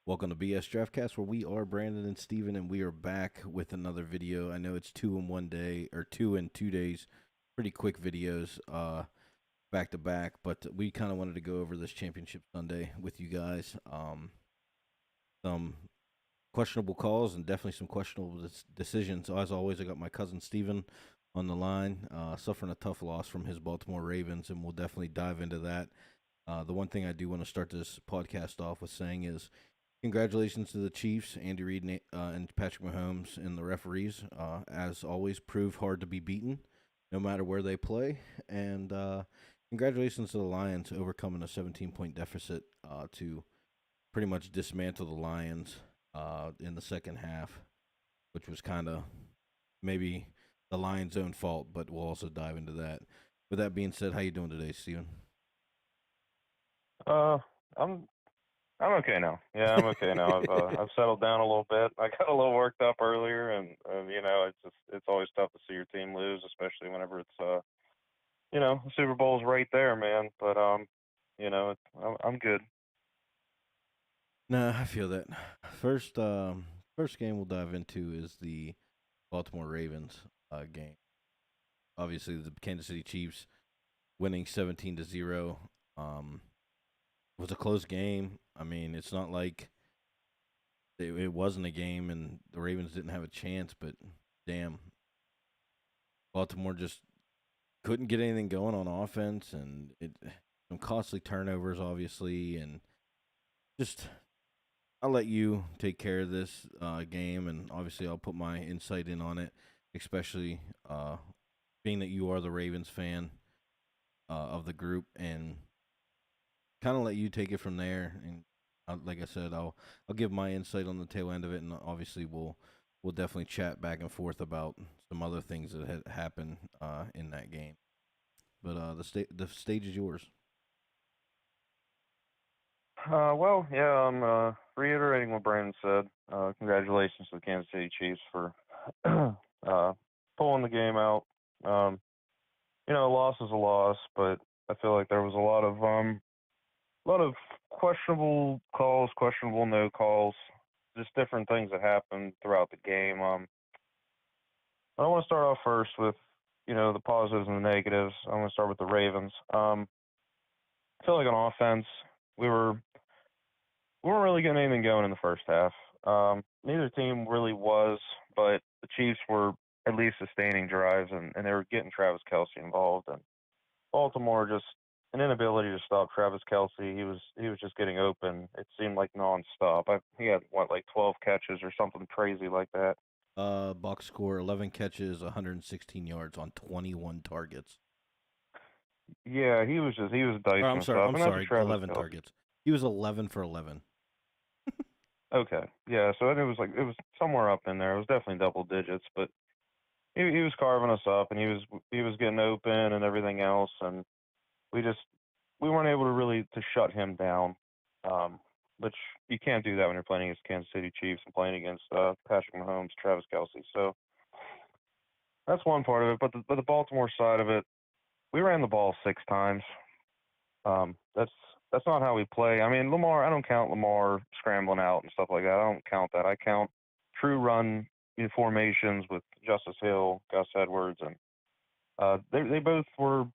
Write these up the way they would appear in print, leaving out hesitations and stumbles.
Welcome to BS Draftcast, where we are Brandon and Steven, and we are back with another video. I know it's 2 in 1 day, or 2 in 2 days, pretty quick videos, back to back, but we kind of wanted to go over this championship Sunday with you guys. Some questionable calls and definitely some questionable decisions. As always, I got my cousin Steven on the line, suffering a tough loss from his Baltimore Ravens, and we'll definitely dive into that. The one thing I do want to start this podcast off with saying is congratulations to the Chiefs, Andy Reid and Patrick Mahomes, and the referees. As always, prove hard to be beaten, no matter where they play. And congratulations to the Lions overcoming a 17-point deficit to pretty much dismantle the Lions in the second half, which was kind of maybe the Lions' own fault, but we'll also dive into that. With that being said, how you doing today, Steven? Uh, I'm I'm okay now. Yeah, I'm okay now. I've settled down a little bit. I got a little worked up earlier, and it's always tough to see your team lose, especially whenever it's the Super Bowl's right there, man. But I'm good. No, I feel that. First game we'll dive into is the Baltimore Ravens game. Obviously, the Kansas City Chiefs winning 17-0. Was a close game. I mean, it's not like it wasn't a game and the Ravens didn't have a chance, but damn, Baltimore just couldn't get anything going on offense, and some costly turnovers, obviously, and just I'll let you take care of this game, and obviously I'll put my insight in on it, especially being that you are the Ravens fan of the group, and kind of let you take it from there. And like I said, I'll give my insight on the tail end of it, and obviously we'll definitely chat back and forth about some other things that had happened in that game. But the stage is yours. Well, yeah, I'm reiterating what Brandon said. Congratulations to the Kansas City Chiefs for pulling the game out. A loss is a loss, but I feel like there was a lot of questionable calls, questionable no calls, just different things that happened throughout the game. I want to start off first with the positives and the negatives. I'm going to start with the Ravens. I feel like on offense we weren't really getting anything going in the first half. Neither team really was, but the Chiefs were at least sustaining drives, and they were getting Travis Kelce involved. And Baltimore just an inability to stop Travis Kelce. He was just getting open. It seemed like nonstop. He had like 12 catches or something crazy like that. Box score: 11 catches, 116 yards on 21 targets. Yeah, he was Or dicing I'm sorry, stuff, I'm and that's a sorry, Travis 11 Kelce. targets. He was 11 for 11. Okay, yeah. So it was somewhere up in there. It was definitely double digits, but he was carving us up, and he was getting open and everything else, and we just we weren't able to really to shut him down, which you can't do that when you're playing against Kansas City Chiefs and playing against Patrick Mahomes, Travis Kelce. So that's one part of it. But the Baltimore side of it, we ran the ball 6 times. That's not how we play. I mean, Lamar. I don't count Lamar scrambling out and stuff like that. I don't count that. I count true run formations with Justice Hill, Gus Edwards, and they both were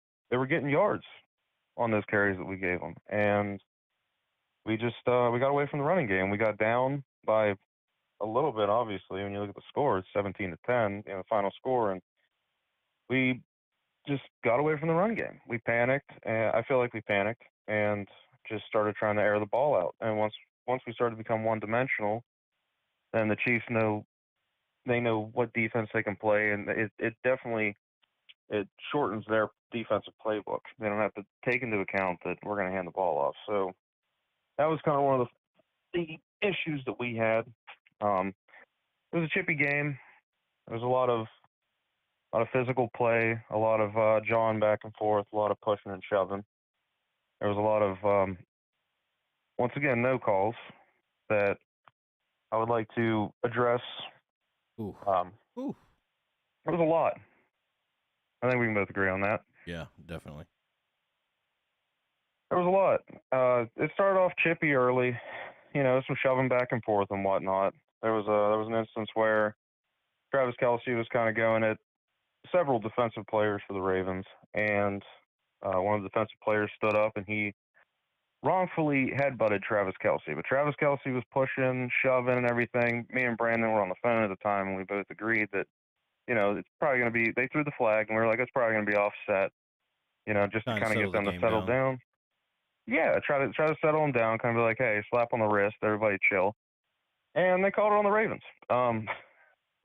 getting yards on those carries that we gave them, and we got away from the running game. We got down by a little bit, obviously. When you look at the score, it's 17-10, the final score, and we just got away from the run game. We panicked, and I feel like we panicked and just started trying to air the ball out. And once we started to become one-dimensional, then the Chiefs know what defense they can play, and it definitely it shortens their defensive playbook. They don't have to take into account that we're going to hand the ball off. So that was kind of one of the issues that we had. It was a chippy game. There was a lot of physical play, a lot of jawing back and forth, a lot of pushing and shoving. There was a lot of once again no calls that I would like to address. Ooh, Um, ooh. it was a lot. I think we can both agree on that. Yeah, definitely. There was a lot. It started off chippy early. some shoving back and forth and whatnot. There was an instance where Travis Kelsey was kind of going at several defensive players for the Ravens, and one of the defensive players stood up and he wrongfully headbutted Travis Kelsey. But Travis Kelsey was pushing, shoving, and everything. Me and Brandon were on the phone at the time, and we both agreed that it's probably going to be. They threw the flag, and we were like, it's probably going to be offset. Just to Kind of kind of get settle the them to game settle down. down. Yeah, try to settle them down. Kind of be like, hey, slap on the wrist, everybody chill. And they called it on the Ravens,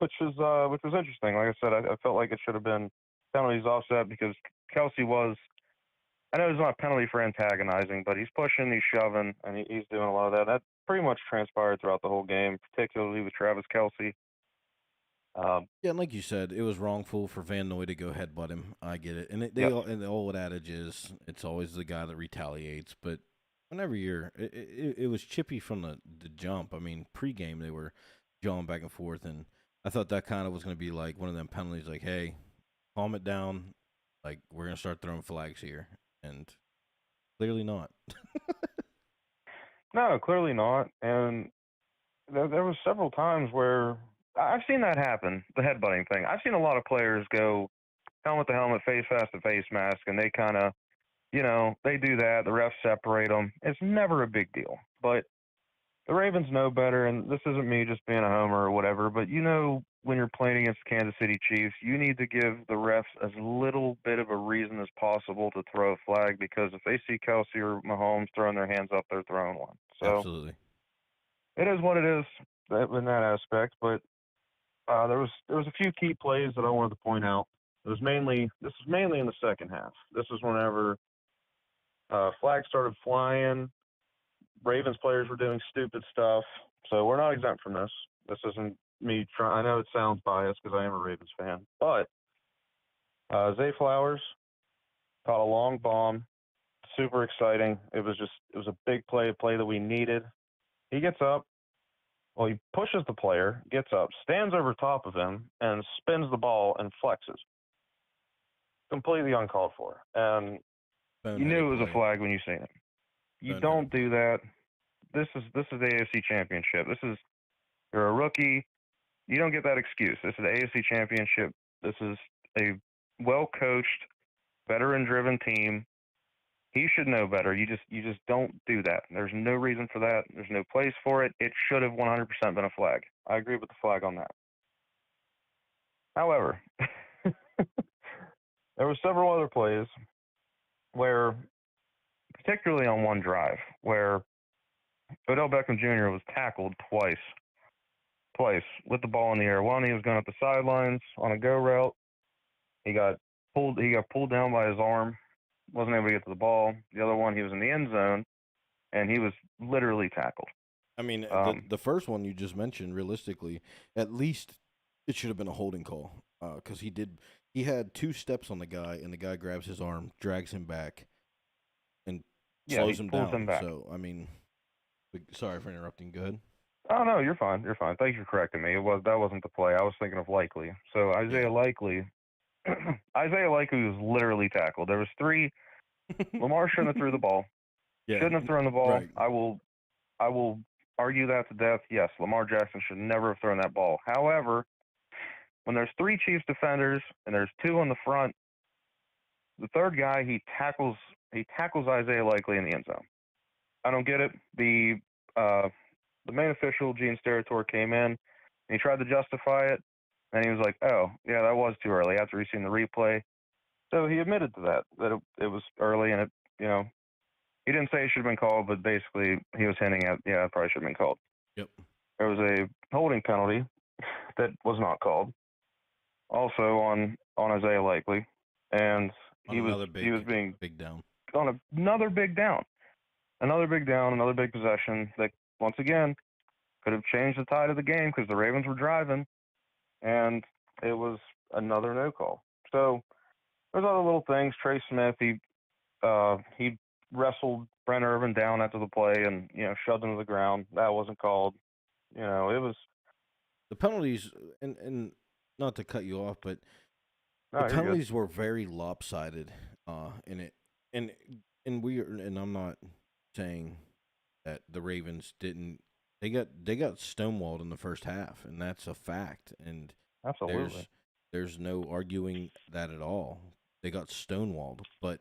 which was interesting. Like I said, I felt like it should have been penalties offset because Kelsey was. I know it's not a penalty for antagonizing, but he's pushing, he's shoving, and he's doing a lot of that. That pretty much transpired throughout the whole game, particularly with Travis Kelsey. Yeah, and like you said, it was wrongful for Van Noy to go headbutt him. I get it, and Yes. and the old adage is it's always the guy that retaliates. But whenever it was chippy from the jump. I mean, pregame they were jawing back and forth, and I thought that kind of was going to be like one of them penalties, like, hey, calm it down, like we're going to start throwing flags here, and clearly not. No, clearly not. And there was several times where I've seen that happen, the headbutting thing. I've seen a lot of players go helmet to helmet, face mask to face mask, and they kind of, they do that. The refs separate them. It's never a big deal. But the Ravens know better, and this isn't me just being a homer or whatever, but when you're playing against the Kansas City Chiefs, you need to give the refs as little bit of a reason as possible to throw a flag because if they see Kelsey or Mahomes throwing their hands up, they're throwing one. So Absolutely. it is what it is in that aspect. But there was a few key plays that I wanted to point out. This was mainly in the second half. This was whenever flags started flying. Ravens players were doing stupid stuff, so we're not exempt from this. This isn't me trying. I know it sounds biased because I am a Ravens fan, but Zay Flowers caught a long bomb, super exciting. It was a big play, a play that we needed. He gets up, well, he pushes the player, gets up, stands over top of him, and spins the ball and flexes. Completely uncalled for, and you knew it was a flag when you seen it. You don't do that. This is the AFC Championship. You're a rookie. You don't get that excuse. This is the AFC Championship. This is a well-coached, veteran-driven team. He should know better. You just don't do that. There's no reason for that. There's no place for it. It should have 100% been a flag. I agree with the flag on that. However, there were several other plays where, particularly on one drive, where Odell Beckham Jr. was tackled twice with the ball in the air. One, he was going up the sidelines on a go route. He got pulled down by his arm, wasn't able to get to the ball. The other one, he was in the end zone, and he was literally tackled. I mean, the first one you just mentioned, realistically, at least it should have been a holding call because he had 2 steps on the guy, and the guy grabs his arm, drags him back, and slows him down. Back. So, I mean, sorry for interrupting. Go ahead. Oh no, you're fine. You're fine. Thanks for correcting me. That wasn't the play. I was thinking of Likely. So Isaiah Likely was literally tackled. There was 3. Lamar shouldn't have threw the ball. Yeah. Shouldn't have thrown the ball. Right. I will argue that to death. Yes, Lamar Jackson should never have thrown that ball. However, when there's 3 Chiefs defenders and there's 2 on the front, the third guy he tackles Isaiah Likely in the end zone. I don't get it. The main official, Gene Steratore, came in and he tried to justify it, and he was like, "Oh, yeah, that was too early." After he seen the replay, so he admitted to that it was early, and he didn't say it should have been called, but basically he was hinting at, yeah, it probably should have been called. Yep. There was a holding penalty that was not called, also on Isaiah Likely, and he was being big down on another big down, another big possession that once again could have changed the tide of the game because the Ravens were driving, and it was another no call. So there's other little things. Trey Smith, he wrestled Brent Urban down after the play and shoved him to the ground. That wasn't called. It was the penalties, and not to cut you off, but no, the penalties were very lopsided in it, and I'm not saying that the Ravens didn't. They got stonewalled in the first half, and that's a fact. And Absolutely. there's no arguing that at all. They got stonewalled, but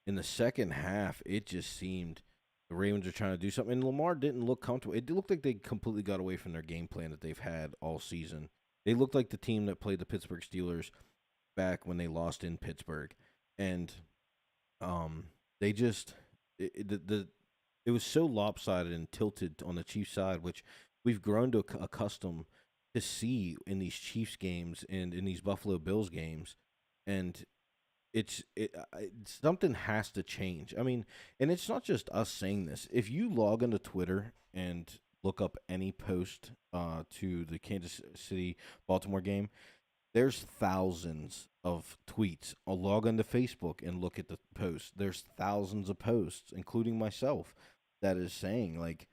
in the second half, it just seemed the Ravens are trying to do something. And Lamar didn't look comfortable. It looked like they completely got away from their game plan that they've had all season. They looked like the team that played the Pittsburgh Steelers back when they lost in Pittsburgh, and they just it was so lopsided and tilted on the Chiefs side, which we've grown to accustom to see in these Chiefs games and in these Buffalo Bills games, and something has to change. I mean, and it's not just us saying this. If you log into Twitter and look up any post to the Kansas City Baltimore game, there's thousands of tweets. I'll log onto Facebook and look at the posts. There's thousands of posts, including myself, that is saying like,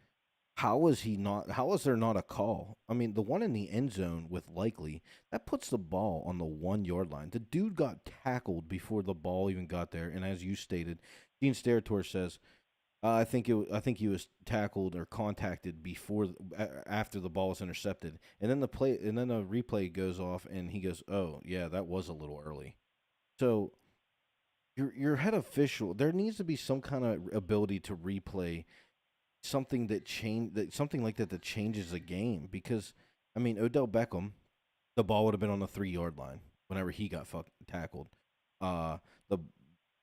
how is he not? How is there not a call? I mean, the one in the end zone with Likely that puts the ball on the 1 yard line. The dude got tackled before the ball even got there, and as you stated, Gene Steratore says, I think he was tackled or contacted before after the ball was intercepted, and then the replay goes off, and he goes, "Oh yeah, that was a little early." So your head official, there needs to be some kind of ability to replay something like that changes the game, because I mean Odell Beckham, the ball would have been on the 3 yard line whenever he got tackled. The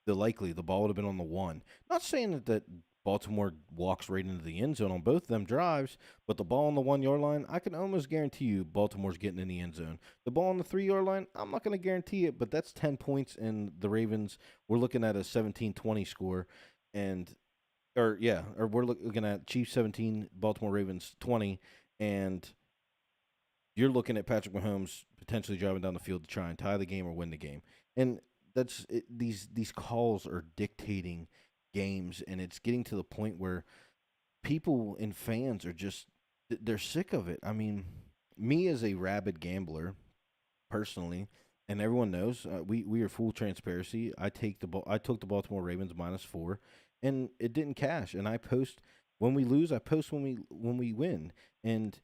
Likely the ball would have been on the 1. Not saying that Baltimore walks right into the end zone on both of them drives, but the ball on the 1 yard line, I can almost guarantee you Baltimore's getting in the end zone. The ball on the 3 yard line, I'm not going to guarantee it, but that's 10 points, and the Ravens, we're looking at a 17-20 score, and or we're looking at Chiefs 17, Baltimore Ravens 20, and you're looking at Patrick Mahomes potentially driving down the field to try and tie the game or win the game. And that's it, these calls are dictating games, and it's getting to the point where people and fans are just they're sick of it. I mean, me as a rabid gambler personally, and everyone knows we are full transparency. I took the Baltimore Ravens -4, and it didn't cash. And I post when we lose. I post when we win. And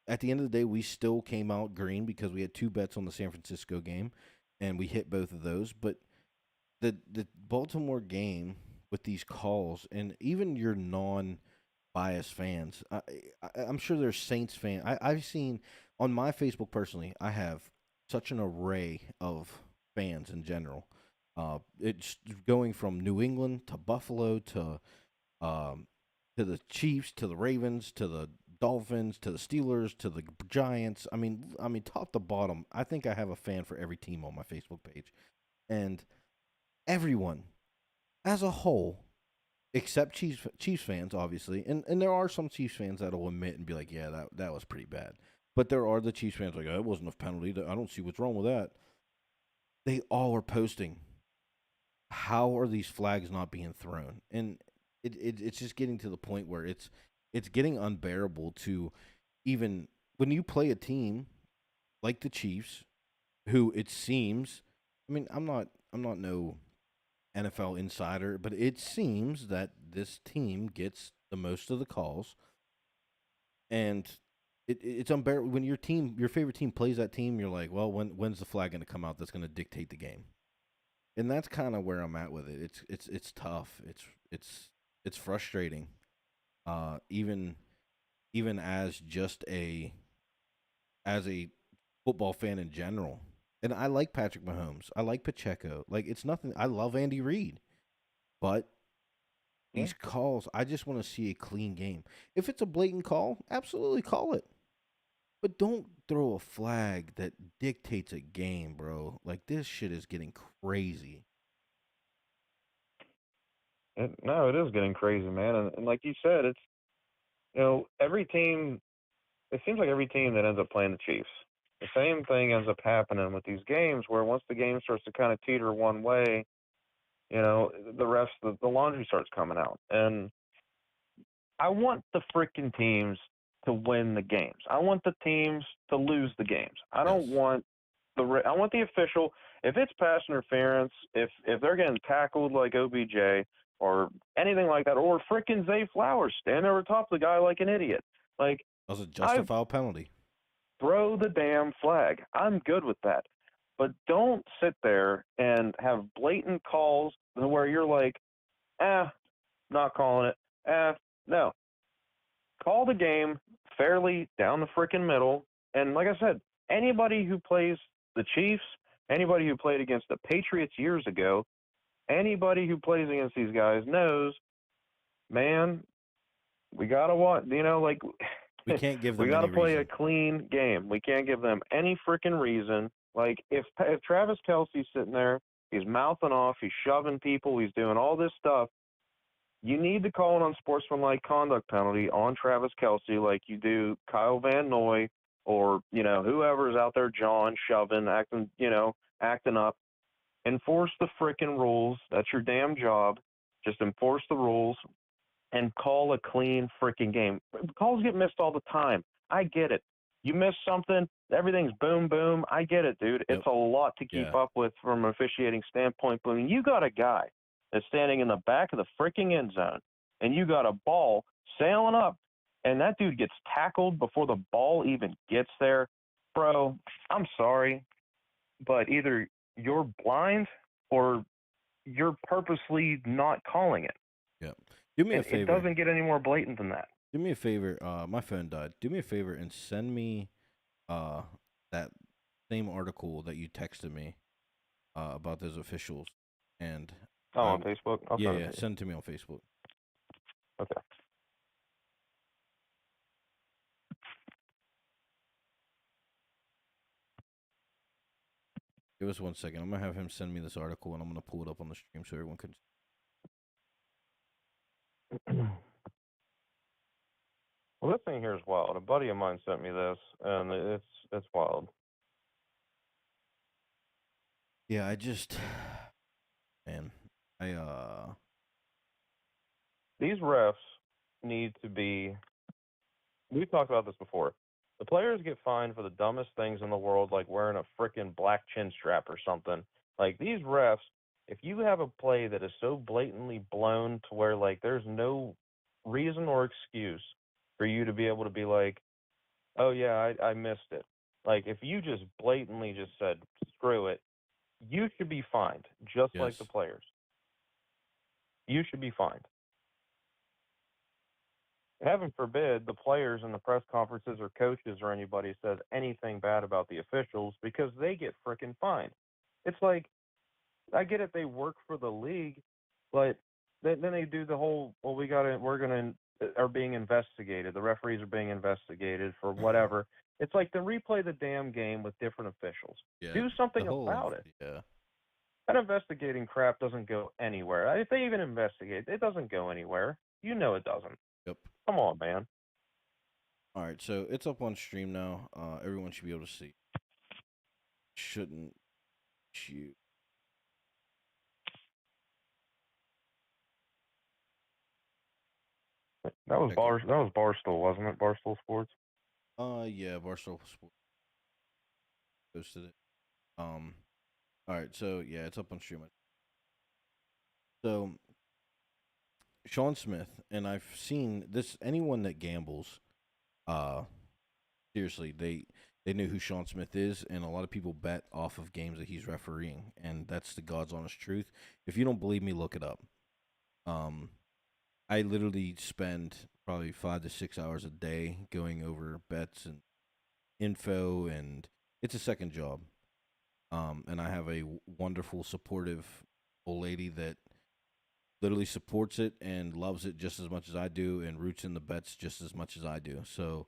at the end of the day, we still came out green because we had 2 bets on the San Francisco game, and we hit both of those. But the Baltimore game with these calls, and even your non-biased fans, I'm sure there's Saints fans. I've seen on my Facebook personally, I have such an array of fans in general. It's going from New England to Buffalo to the Chiefs to the Ravens to the Dolphins to the Steelers to the Giants. I mean, top to bottom, I think I have a fan for every team on my Facebook page, and everyone as a whole, except Chiefs fans, obviously, and there are some Chiefs fans that'll admit and be like, yeah, that was pretty bad. But there are the Chiefs fans like, oh, it wasn't a penalty. I don't see what's wrong with that. They all are posting. How are these flags not being thrown? And it's just getting to the point where it's getting unbearable to even when you play a team like the Chiefs, who it seems, I mean, I'm not no NFL insider, but it seems that this team gets the most of the calls, and it's unbearable when your favorite team plays that team. You're like, well, when's the flag going to come out that's going to dictate the game? And that's kind of where I'm at with it. It's tough. It's frustrating. Even as just as a football fan in general. And I like Patrick Mahomes. I like Pacheco. Like, it's nothing. I love Andy Reid. But these calls, I just want to see a clean game. If it's a blatant call, absolutely call it. But don't throw a flag that dictates a game, bro. Like, this shit is getting crazy. No, it is getting crazy, man. And like you said, it's, every team, it seems like every team that ends up playing the Chiefs, the same thing ends up happening with these games where once the game starts to kind of teeter one way, the refs, the laundry starts coming out. And I want the freaking teams to win the games. I want the teams to lose the games. I don't want I want the official, if it's pass interference, if they're getting tackled like OBJ, or anything like that, or frickin' Zay Flowers standing over top of the guy like an idiot. Like, That was a justifiable penalty. throw the damn flag. I'm good with that. But don't sit there and have blatant calls where you're like, not calling it. No. Call the game fairly down the frickin' middle. And like I said, anybody who plays the Chiefs, anybody who played against the Patriots years ago, anybody who plays against these guys knows, man, we got to watch, like, We can't give them we got to any play reason. a clean game. We can't give them any freaking reason. Like, if Travis Kelce's sitting there, he's mouthing off, he's shoving people, he's doing all this stuff, you need to call an unsportsmanlike conduct penalty on Travis Kelce like you do Kyle Van Noy or, whoever's out there, John, shoving, acting up. Enforce the frickin' rules. That's your damn job. Just enforce the rules and call a clean frickin' game. Calls get missed all the time. I get it. You miss something, everything's boom, boom. I get it, dude. Yep. It's a lot to keep up with from an officiating standpoint. But when you got a guy that's standing in the back of the freaking end zone, and you got a ball sailing up, and that dude gets tackled before the ball even gets there, bro, I'm sorry, but either you're blind or you're purposely not calling it. Yep. Do me a favor. It doesn't get any more blatant than that. Do me a favor. My phone died. Do me a favor and send me that same article that you texted me about those officials. And on Facebook? Yeah, send it to me on Facebook. Okay. Give us 1 second. I'm going to have him send me this article, and I'm going to pull it up on the stream so everyone can. Well, this thing here is wild. A buddy of mine sent me this, and it's wild. Yeah, man, These refs need to be. We've talked about this before. The players get fined for the dumbest things in the world, like wearing a frickin' black chin strap or something. Like, these refs, if you have a play that is so blatantly blown to where, like, there's no reason or excuse for you to be able to be like, oh, yeah, I missed it. Like, if you just blatantly just said, screw it, you should be fined, just like the players. You should be fined. Heaven forbid the players in the press conferences or coaches or anybody says anything bad about the officials because they get frickin' fined. It's like, I get it, they work for the league, but then they do the whole, well, are being investigated. The referees are being investigated for whatever. It's like, then replay the damn game with different officials. Yeah, do something about it. Yeah. That investigating crap doesn't go anywhere. If they even investigate, it doesn't go anywhere. You know it doesn't. Yep. Come on, man. All right, so it's up on stream now. Everyone should be able to see. Shouldn't you? That was Barstool, wasn't it? Barstool Sports. Yeah, Barstool Sports posted it. All right, so yeah, it's up on stream. So Sean Smith, and I've seen this. Anyone that gambles, seriously, they know who Sean Smith is, and a lot of people bet off of games that he's refereeing, and that's the God's honest truth. If you don't believe me, look it up. I literally spend probably 5 to 6 hours a day going over bets and info, and it's a second job. And I have a wonderful, supportive old lady that literally supports it and loves it just as much as I do and roots in the bets just as much as I do. So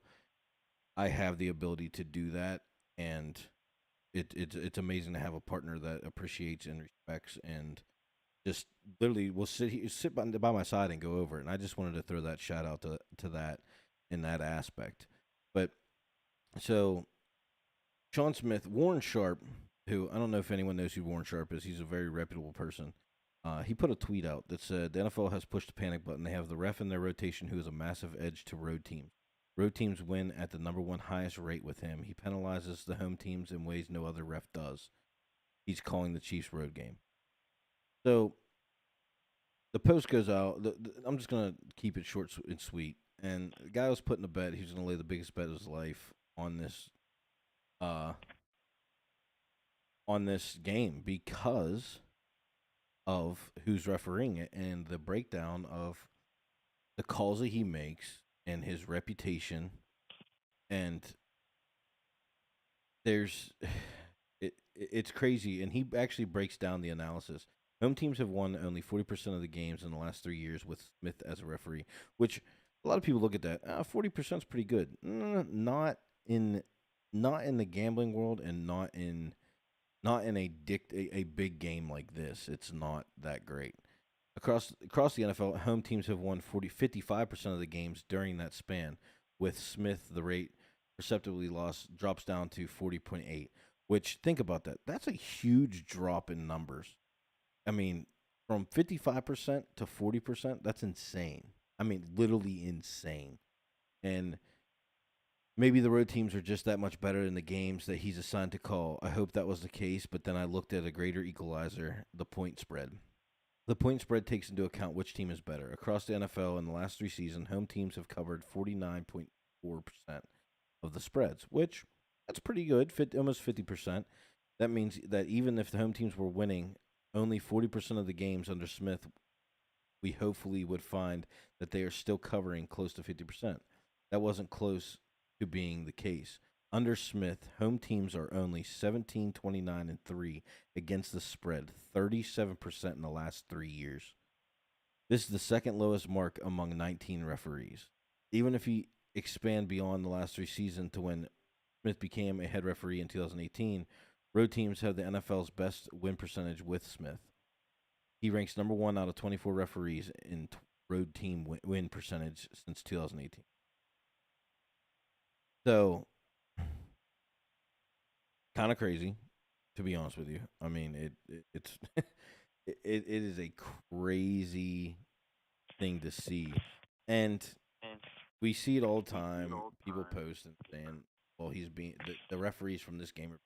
I have the ability to do that, and it's amazing to have a partner that appreciates and respects and just literally will sit by my side and go over it. And I just wanted to throw that shout out to that in that aspect. But so Sean Smith, Warren Sharp, who I don't know if anyone knows who Warren Sharp is. He's a very reputable person. He put a tweet out that said the NFL has pushed the panic button. They have the ref in their rotation who has a massive edge to road teams. Road teams win at the number one highest rate with him. He penalizes the home teams in ways no other ref does. He's calling the Chiefs road game. So the post goes out. I'm just gonna keep it short and sweet. And the guy was putting a bet. He was gonna lay the biggest bet of his life uh on this game because of who's refereeing it and the breakdown of the calls that he makes and his reputation. And there's it's crazy. And he actually breaks down the analysis. Home teams have won only 40% of the games in the last 3 years with Smith as a referee, which a lot of people look at that. 40% is pretty good. In not in the gambling world, and not in a big game like this. It's not that great. Across the NFL, home teams have won 55% of the games during that span. With Smith, the rate perceptibly lost drops down to 40.8, which, think about that. That's a huge drop in numbers. I mean, from 55% to 40%, that's insane. I mean, literally insane. And maybe the road teams are just that much better in the games that he's assigned to call. I hope that was the case, but then I looked at a greater equalizer, the point spread. The point spread takes into account which team is better. Across the NFL in the last 3 seasons, home teams have covered 49.4% of the spreads, which that's pretty good, almost 50%. That means that even if the home teams were winning only 40% of the games under Smith, we hopefully would find that they are still covering close to 50%. That wasn't close to being the case. Under Smith, home teams are only 17, 29, and 3 against the spread, 37% in the last 3 years. This is the second lowest mark among 19 referees. Even if you expand beyond the last 3 seasons to when Smith became a head referee in 2018, road teams have the NFL's best win percentage with Smith. He ranks number 1 out of 24 referees in road team win percentage since 2018. So, kind of crazy, to be honest with you. I mean, it's it is a crazy thing to see, and we see it all the time. People post and saying, "Well, he's being the referees from this game are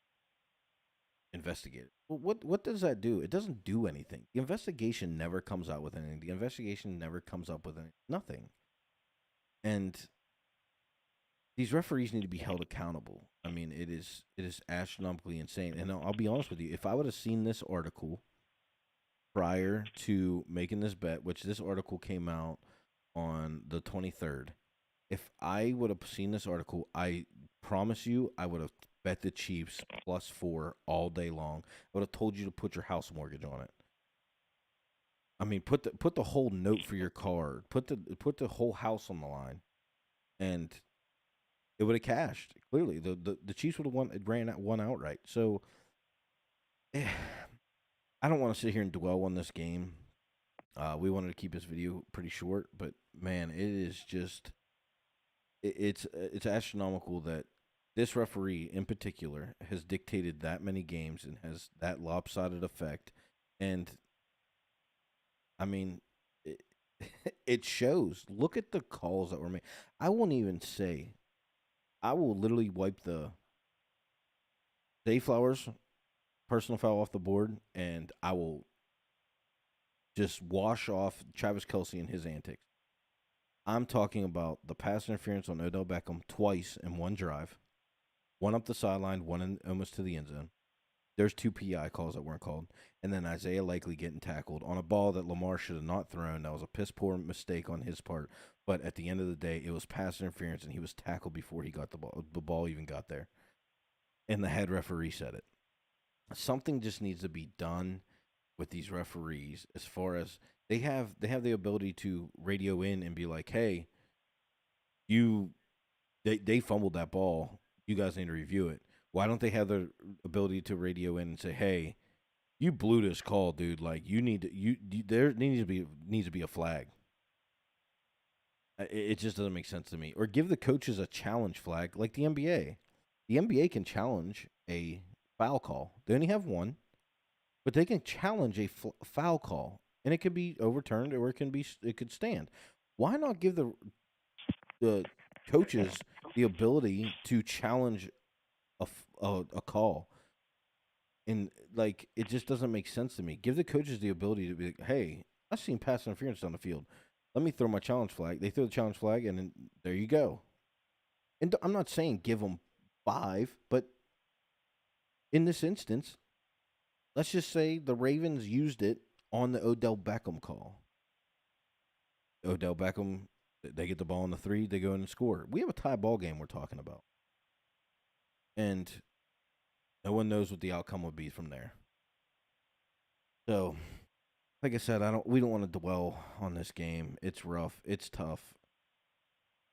investigated." Well, what does that do? It doesn't do anything. The investigation never comes out with anything. The investigation never comes up with nothing, and these referees need to be held accountable. I mean, it is astronomically insane. And I'll be honest with you, if I would have seen this article prior to making this bet, which this article came out on the 23rd, if I would have seen this article, I promise you, I would have bet the Chiefs +4 all day long. I would have told you to put your house mortgage on it. I mean, put the whole note for your car, put the whole house on the line, and it would have cashed. Clearly, the Chiefs would have won outright. So, I don't want to sit here and dwell on this game. We wanted to keep this video pretty short, but man, it is just it's astronomical that this referee in particular has dictated that many games and has that lopsided effect. And I mean, it shows. Look at the calls that were made. I won't even say. I will literally wipe the Zay Flowers personal foul off the board, and I will just wash off Travis Kelce and his antics. I'm talking about the pass interference on Odell Beckham twice in one drive, one up the sideline, one almost to the end zone. There's 2 PI calls that weren't called, and then Isaiah Likely getting tackled on a ball that Lamar should have not thrown. That was a piss poor mistake on his part, but at the end of the day, it was pass interference, and he was tackled before he got the ball. The ball even got there, and the head referee said it. Something just needs to be done with these referees, as far as they have the ability to radio in and be like, "Hey, they fumbled that ball. You guys need to review it." Why don't they have the ability to radio in and say, "Hey, you blew this call, dude. Like, you need to there needs to be a flag." It just doesn't make sense to me. Or give the coaches a challenge flag, like the NBA. The NBA can challenge a foul call. They only have one, but they can challenge a foul call, and it could be overturned or it could stand. Why not give the coaches the ability to challenge a call? And like, it just doesn't make sense to me. Give the coaches the ability to be like, "Hey, I've seen pass interference down the field. Let me throw my challenge flag. They throw the challenge flag, and then there you go. And I'm not saying give them 5, but in this instance, let's just say the Ravens used it on the Odell Beckham call. Odell Beckham, they get the ball on the 3, they go in and score. We have a tie ball game we're talking about. And no one knows what the outcome would be from there. So, like I said, we don't want to dwell on this game. It's rough. It's tough.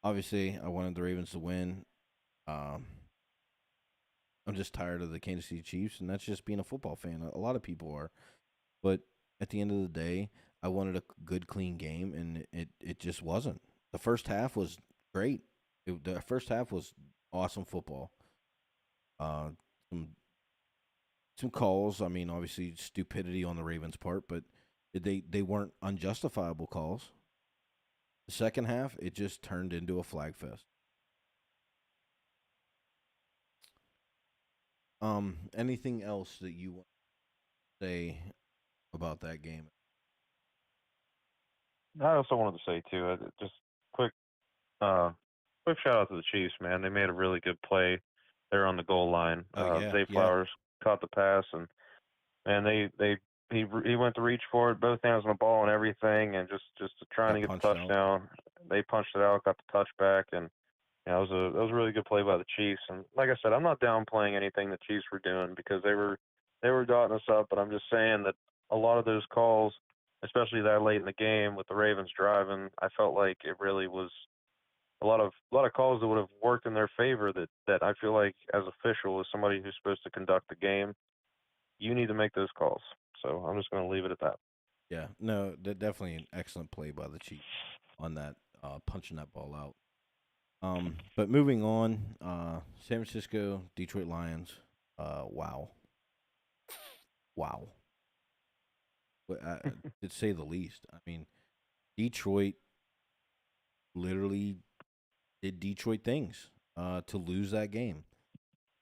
Obviously, I wanted the Ravens to win. I'm just tired of the Kansas City Chiefs, and that's just being a football fan. A lot of people are. But at the end of the day, I wanted a good, clean game, and it just wasn't. The first half was great. The first half was awesome football. Some calls. I mean, obviously stupidity on the Ravens' part, but they weren't unjustifiable calls. The second half, it just turned into a flag fest. Anything else that you want to say about that game? I also wanted to say too, just quick, uh, quick shout out to the Chiefs, man. They made a really good play there on the goal line. Oh yeah, Zay Flowers caught the pass, and he went to reach for it, both hands on the ball and everything, and just trying to get the touchdown. They punched it out, got the touchback, and it was a really good play by the Chiefs. And like I said, I'm not downplaying anything the Chiefs were doing because they were dotting us up, but I'm just saying that a lot of those calls, especially that late in the game with the Ravens driving, I felt like it really was a lot of calls that would have worked in their favor that I feel like as official, as somebody who's supposed to conduct the game, you need to make those calls. So I'm just going to leave it at that. Yeah, no, definitely an excellent play by the Chiefs on that, punching that ball out. But moving on, San Francisco, Detroit Lions. Wow. To say the least. I mean, Detroit literally did Detroit things to lose that game.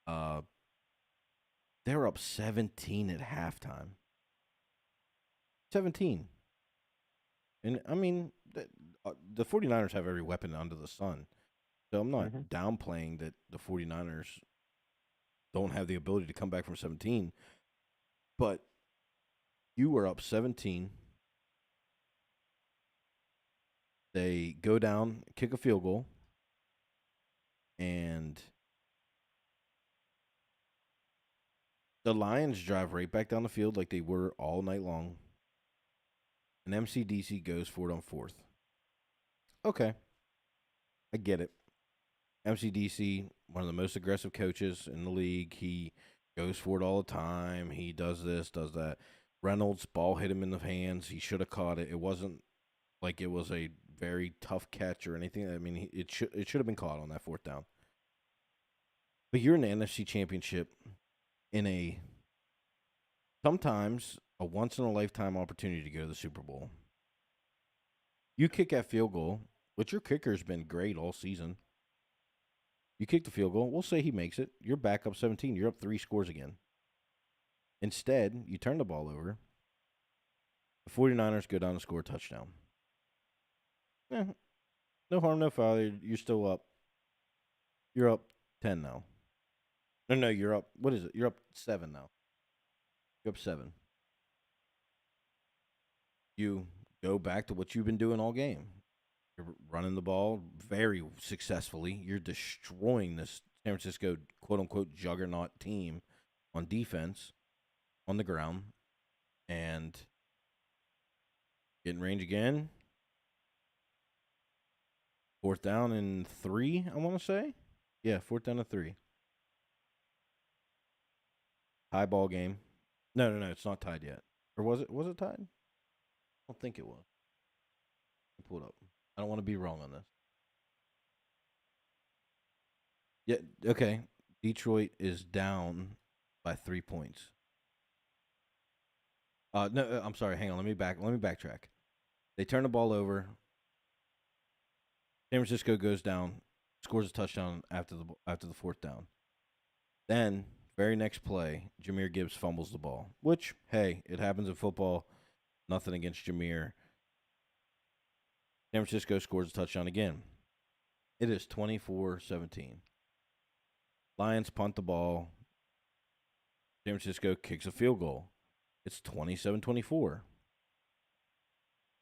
They were up 17 at halftime. 17. And, I mean, the 49ers have every weapon under the sun. So I'm not downplaying that the 49ers don't have the ability to come back from 17. But you were up 17. They go down, kick a field goal, and the Lions drive right back down the field like they were all night long. And MCDC goes for it on 4th. Okay. I get it. MCDC, one of the most aggressive coaches in the league. He goes for it all the time. He does this, does that. Reynolds, ball hit him in the hands. He should have caught it. It wasn't like it was a very tough catch or anything. I mean, it should have been caught on that 4th down. But you're in the NFC Championship in sometimes a once-in-a-lifetime opportunity to go to the Super Bowl. You kick that field goal, which your kicker's been great all season. You kick the field goal. We'll say he makes it. You're back up 17. You're up 3 scores again. Instead, you turn the ball over. The 49ers go down and score a touchdown. No harm, no foul. You're still up. You're up 10 now. No, you're up. What is it? You're up 7 now. You're up 7. You go back to what you've been doing all game. You're running the ball very successfully. You're destroying this San Francisco quote-unquote juggernaut team on defense, on the ground, and get in range again. 4th down and 3, I want to say. Yeah, 4th down and 3. Tie ball game. No, it's not tied yet. Or was it? Was it tied? I don't think it was. Pull it up. I don't want to be wrong on this. Yeah, okay. Detroit is down by 3 points. No, I'm sorry. Hang on. Let me backtrack. They turn the ball over. San Francisco goes down, scores a touchdown after the 4th down. Then, very next play, Jahmyr Gibbs fumbles the ball. Which, hey, it happens in football. Nothing against Jahmyr. San Francisco scores a touchdown again. It is 24-17. Lions punt the ball. San Francisco kicks a field goal. It's 27-24.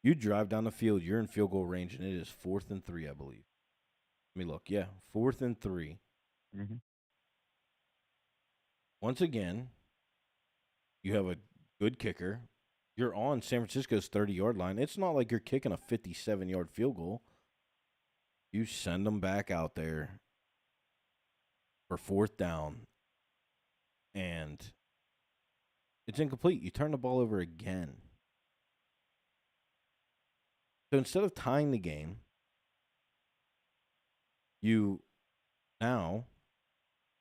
You drive down the field, you're in field goal range, and it is 4th and 3, I believe. Let me look. Yeah, 4th and 3. Mm-hmm. Once again, you have a good kicker. You're on San Francisco's 30-yard line. It's not like you're kicking a 57-yard field goal. You send them back out there for 4th down, and it's incomplete. You turn the ball over again. So instead of tying the game, you now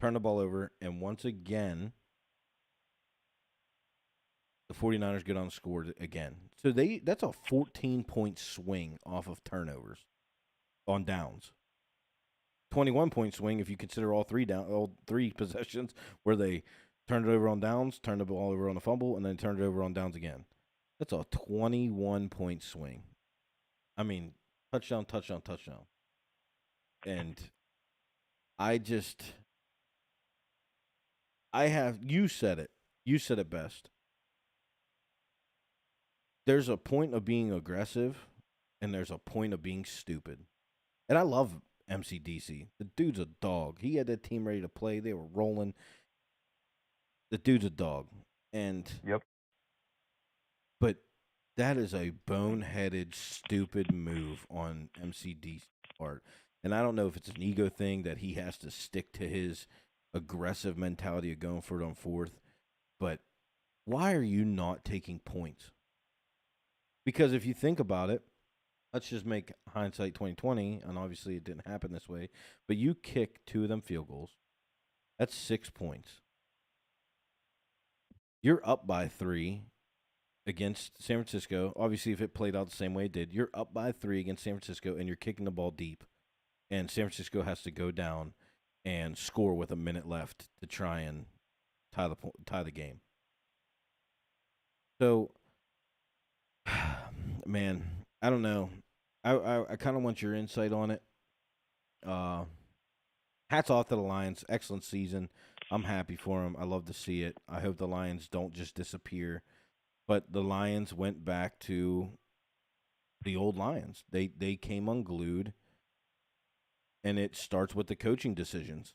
turn the ball over, and once again, the 49ers get on scored again. So that's a 14-point swing off of turnovers on downs. 21-point swing if you consider all three possessions where they turned it over on downs, turned the ball over on a fumble, and then turned it over on downs again. That's a 21-point swing. I mean, touchdown. And you said it. You said it best. There's a point of being aggressive, and there's a point of being stupid. And I love MCDC. The dude's a dog. He had that team ready to play. They were rolling. The dude's a dog. And Yep. But that is a boneheaded, stupid move on MCDC's part. And I don't know if it's an ego thing that he has to stick to his aggressive mentality of going for it on 4th. But why are you not taking points? Because if you think about it, let's just make hindsight 2020, and obviously it didn't happen this way, but you kick 2 of them field goals. That's 6 points. You're up by 3 against San Francisco. Obviously, if it played out the same way it did, you're up by 3 against San Francisco, and you're kicking the ball deep, and San Francisco has to go down and score with a minute left to try and tie the game. So, man, I don't know. I kind of want your insight on it. Hats off to the Lions. Excellent season. I'm happy for them. I love to see it. I hope the Lions don't just disappear. But the Lions went back to the old Lions. They came unglued, and it starts with the coaching decisions.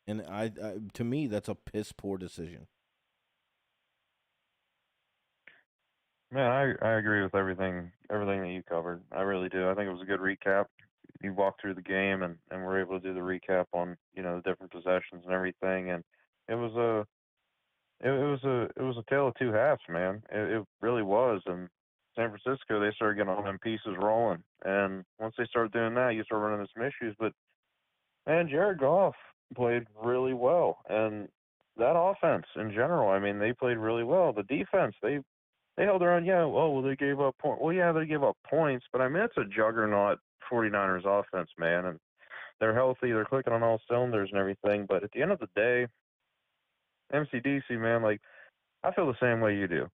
And I to me, that's a piss poor decision. Man, I agree with everything that you covered. I really do. I think it was a good recap. You walked through the game and were able to do the recap on, the different possessions and everything, and it was a tale of two halves, man. It really was. And San Francisco, they started getting all them pieces rolling, and once they started doing that, you start running into some issues. But man, Jared Goff played really well, and that offense in general, I mean, they played really well. The defense, they held their own. Yeah, well, they gave up points. Well, yeah, they gave up points, but I mean, it's a juggernaut 49ers offense, man, and they're healthy. They're clicking on all cylinders and everything. But at the end of the day, MCDC, man, like, I feel the same way you do.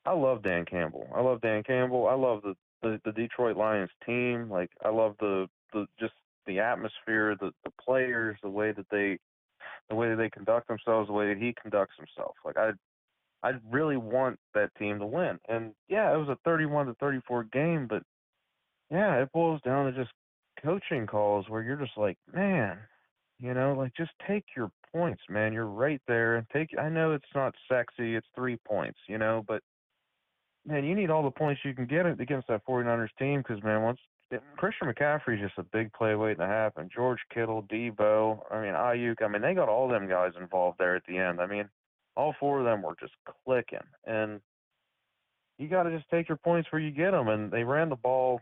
I love Dan Campbell. I love the Detroit Lions team. Like, I love the just the atmosphere, the players, the way that they conduct themselves, the way that he conducts himself. Like, I really want that team to win. And yeah, it was a 31-34 game, but yeah, it boils down to just coaching calls where you're just like, man, like, just take your points, man. You're right there, and I know it's not sexy, it's 3 points, but man, you need all the points you can get against that 49ers team because, man, Christian McCaffrey's just a big play waiting to happen. George Kittle, Debo, I mean, Ayuk, I mean, they got all them guys involved there at the end. I mean, all 4 of them were just clicking. And you got to just take your points where you get them. And they ran the ball.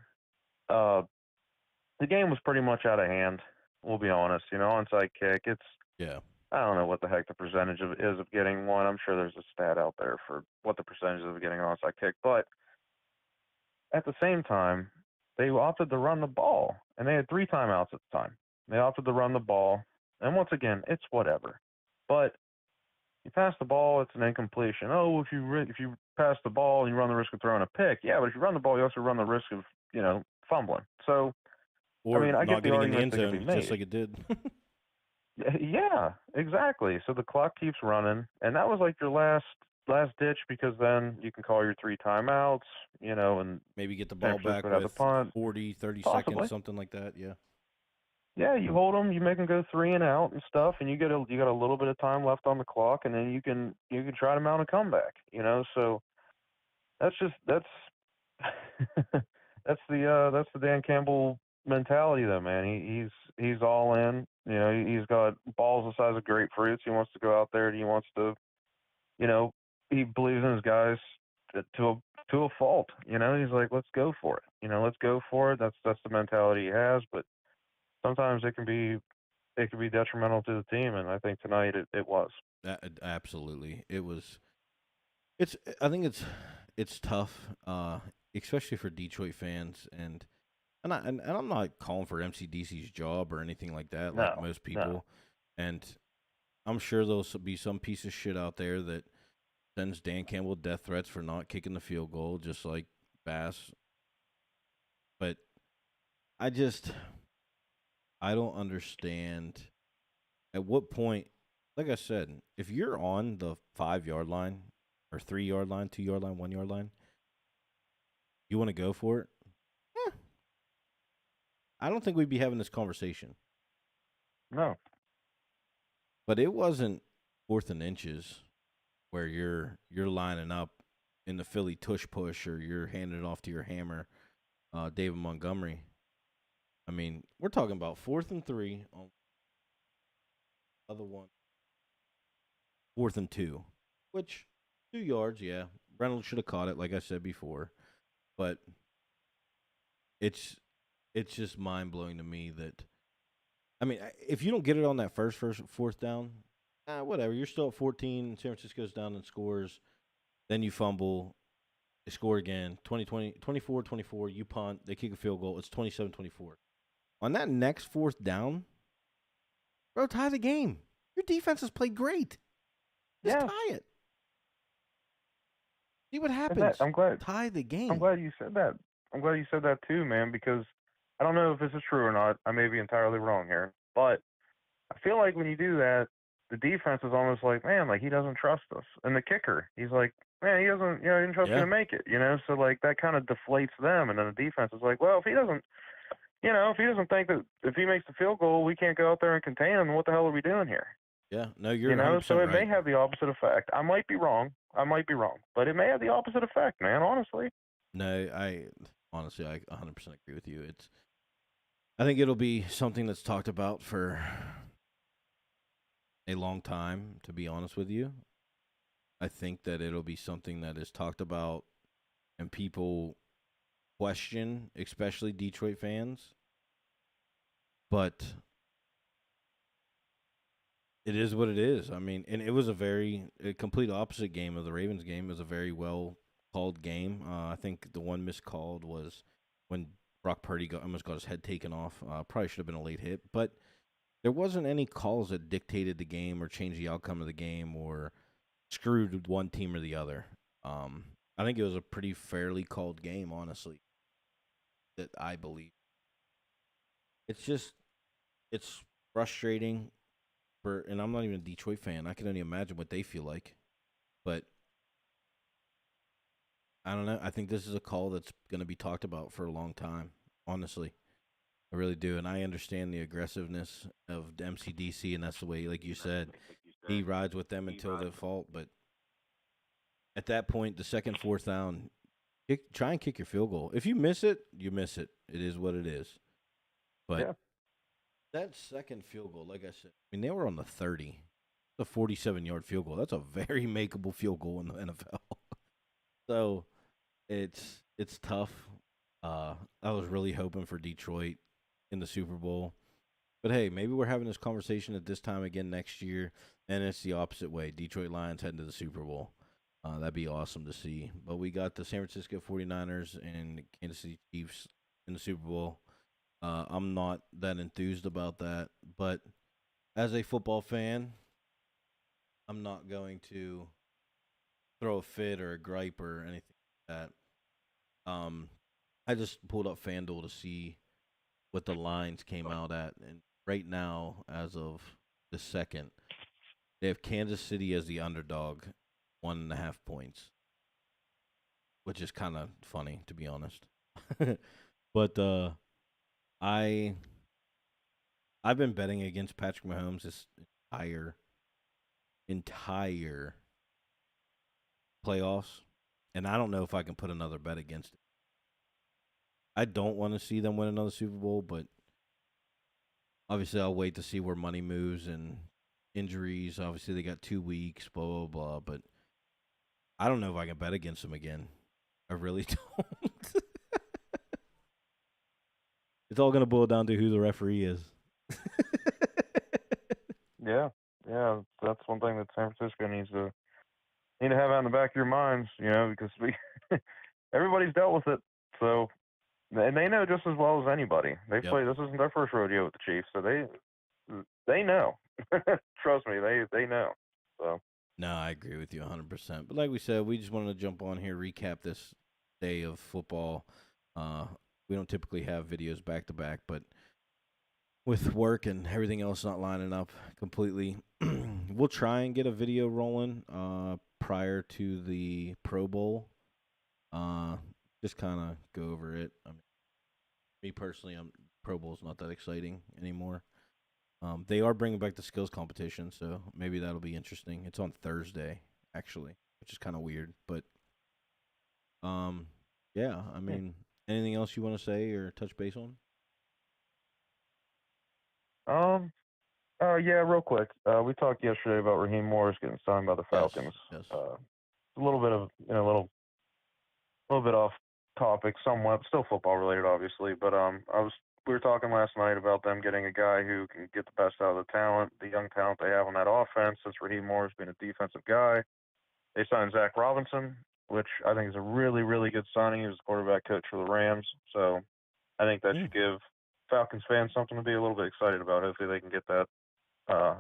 The game was pretty much out of hand, we'll be honest. Onside kick, I don't know what the heck the percentage is of getting one. I'm sure there's a stat out there for what the percentage is of getting an onside kick. But at the same time, they opted to run the ball, and they had 3 timeouts at the time. They opted to run the ball, and once again, it's whatever. But you pass the ball, it's an incompletion. Oh, if you pass the ball and you run the risk of throwing a pick, yeah, but if you run the ball, you also run the risk of fumbling. So, Or I mean, I get not the getting in the argument end that can be zone, just made. like it did. Yeah, exactly. So the clock keeps running, and that was like your last ditch, because then you can call your 3 timeouts, and Maybe get the San ball Francisco back would have the with punt, 40, 30 seconds, possibly. something like that. Yeah. Yeah, you hold them, you make them go 3 and out and stuff, and you got a little bit of time left on the clock, and then you can try to mount a comeback. So that's that's the Dan Campbell mentality, though, man. He's all in. He's got balls the size of grapefruits. He wants to go out there and he wants to, you know, he believes in his guys to a fault. He's like, let's go for it. Let's go for it. That's the mentality he has. But sometimes it can be detrimental to the team, and I think tonight it was. Absolutely. It was. It's. I think it's tough, especially for Detroit fans, and I'm not calling for MCDC's job or anything like that, like No, most no. people. And I'm sure there'll be some piece of shit out there that sends Dan Campbell death threats for not kicking the field goal, just like Bass. But I just I don't understand at what point. Like I said, if you're on the 5 yard line or 3 yard line, 2 yard line, 1 yard line, you want to go for it. Eh, I don't think we'd be having this conversation. No. But it wasn't 4th and inches where you're lining up in the Philly tush push or you're handing it off to your hammer, David Montgomery. I mean, we're talking about 4th and 3 on the other one, 4th and 2, which 2 yards, yeah. Reynolds should have caught it, like I said before, but it's it's just mind blowing to me that I mean, if you don't get it on that first 4th down, whatever. You're still at 14. San Francisco's down and scores. Then you fumble. They score again. 24-24. You punt. They kick a field goal. It's 27-24. On that next 4th down, bro, tie the game. Your defense has played great. Just Yeah. tie it. See what And that, happens. I'm glad. Tie the I'm game. glad you said that. I'm glad you said that too, man, because I don't know if this is true or not. I may be entirely wrong here, but I feel like when you do that, the defense is almost like, man, like he doesn't trust us. And the kicker, he's like, man, he doesn't, he didn't trust me Yeah. to make it. So like that kind of deflates them, and then the defense is like, well, if he doesn't think that if he makes the field goal, we can't go out there and contain him, then what the hell are we doing here? Yeah. No, you're 100% So it may right. have the opposite effect. I might be wrong. But it may have the opposite effect, man. Honestly. No, honestly, I 100% agree with you. I think it'll be something that's talked about for a long time, to be honest with you. I think that it'll be something that is talked about and people question, especially Detroit fans. But it is what it is. I mean, and it was a complete opposite game of the Ravens game. It was a very well called game. I think the one miscalled was when Brock Purdy almost got his head taken off. Probably should have been a late hit, but there wasn't any calls that dictated the game or changed the outcome of the game or screwed one team or the other. I think it was a pretty fairly called game, honestly. That I believe. It's frustrating and I'm not even a Detroit fan. I can only imagine what they feel like. But I don't know. I think this is a call that's going to be talked about for a long time. Honestly, I really do, and I understand the aggressiveness of the MCDC, and that's the way, like you said, he rides with them until the fault. But at that point, the second 4th down, try and kick your field goal. If you miss it, you miss it. It is what it is. But Yeah. that second field goal, like I said, I mean, they were on the 30. It's a 47-yard field goal. That's a very makeable field goal in the NFL. So it's tough. I was really hoping for Detroit in the Super Bowl. But hey, maybe we're having this conversation at this time again next year, and it's the opposite way. Detroit Lions heading to the Super Bowl. That'd be awesome to see. But we got the San Francisco 49ers and Kansas City Chiefs in the Super Bowl. I'm not that enthused about that. But as a football fan, I'm not going to throw a fit or a gripe or anything like that. I just pulled up FanDuel to see what the lines came out at, and right now, as of the second, they have Kansas City as the underdog, 1.5 points, which is kind of funny to be honest. But I I've been betting against Patrick Mahomes this entire playoffs, and I don't know if I can put another bet against it. I don't want to see them win another Super Bowl, but obviously I'll wait to see where money moves and injuries. Obviously they got 2 weeks, blah blah blah. But I don't know if I can bet against them again. I really don't. It's all gonna boil down to who the referee is. Yeah, yeah, that's one thing that San Francisco need to have out in the back of your minds, because everybody's dealt with it, so and they know just as well as anybody. They Yep. play. This isn't their first rodeo with the Chiefs, so they know. Trust me, they know. So No, I agree with you 100%. But like we said, we just wanted to jump on here, recap this day of football. We don't typically have videos back to back, but with work and everything else not lining up completely, we'll try and get a video rolling prior to the Pro Bowl. Just kind of go over it. I mean, me personally, Pro Bowl's not that exciting anymore. They are bringing back the skills competition, so maybe that'll be interesting. It's on Thursday, actually, which is kind of weird. But yeah. I mean, anything else you want to say or touch base on? um, yeah, real quick. We talked yesterday about Raheem Morris getting signed by the Yes, Falcons. yes. A little bit of a little bit off topic, somewhat, still football related, obviously. But we were talking last night about them getting a guy who can get the best out of the talent, the young talent they have on that offense. Since Raheem Morris being a defensive guy, they signed Zach Robinson, which I think is a really, really good signing. He was the quarterback coach for the Rams, so I think that Mm. should give Falcons fans something to be a little bit excited about. Hopefully, they can get that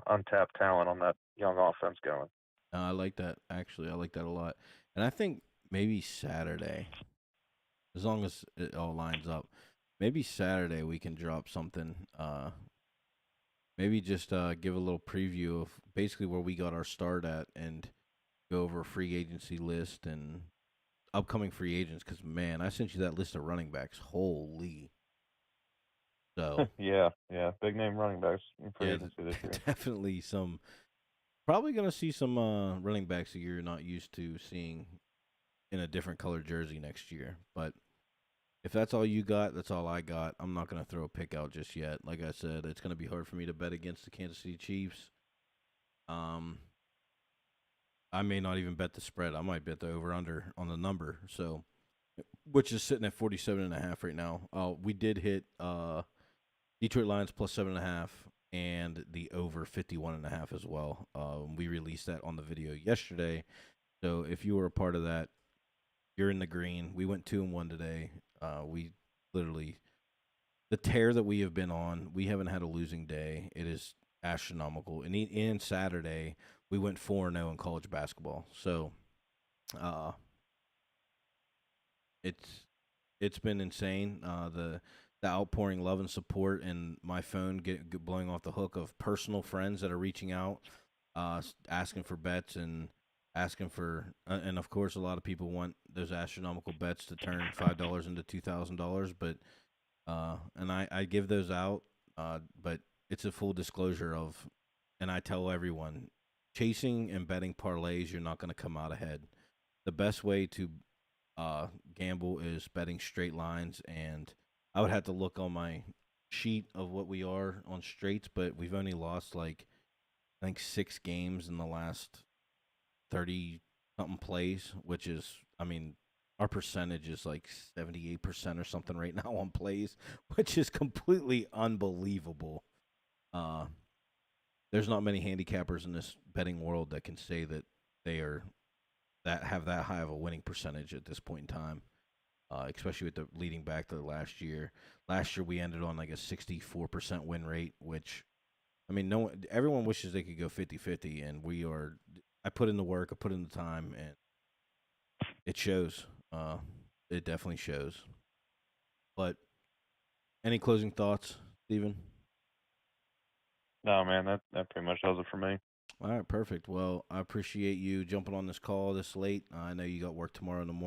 untapped talent on that young offense going. I like that. Actually, I like that a lot. And I think maybe Saturday, as long as it all lines up, maybe Saturday we can drop something. Maybe just give a little preview of basically where we got our start at and go over a free agency list and upcoming free agents. Because man, I sent you that list of running backs. Holy. So Yeah, big name running backs in free yeah, agency this year. definitely some. Probably gonna see some running backs that you're not used to seeing in a different colored jersey next year. But if that's all you got, that's all I got. I'm not gonna throw a pick out just yet. Like I said, it's gonna be hard for me to bet against the Kansas City Chiefs. Um, I may not even bet the spread. I might bet the over under on the number. So, which is sitting at 47.5 right now. We did hit Detroit Lions plus 7.5 and the over 51.5 as well. We released that on the video yesterday. So if you were a part of that, you're in the green. We went 2-1 today. We literally the tear that we have been on. We haven't had a losing day. It is astronomical. And in Saturday, we went 4-0 in college basketball. So, uh, it's been insane. The outpouring love and support, and my phone blowing off the hook of personal friends that are reaching out, asking for bets and asking for, and of course, a lot of people want those astronomical bets to turn $5 into $2,000. But and I give those out, but it's a full disclosure of, and I tell everyone, chasing and betting parlays, you're not going to come out ahead. The best way to gamble is betting straight lines, and I would have to look on my sheet of what we are on straights, but we've only lost like I think 6 games in the last 30 something plays, which is, I mean, our percentage is like 78% or something right now on plays, which is completely unbelievable. Uh, there's not many handicappers in this betting world that can say that they are that have that high of a winning percentage at this point in time. Especially with the leading back to last year. Last year we ended on like a 64% win rate, which I mean, everyone wishes they could go 50-50, and we are. I put in the work, I put in the time, and it shows. It definitely shows. But any closing thoughts, Steven? No, man, that pretty much does it for me. All right, perfect. Well, I appreciate you jumping on this call this late. I know you got work tomorrow in the morning.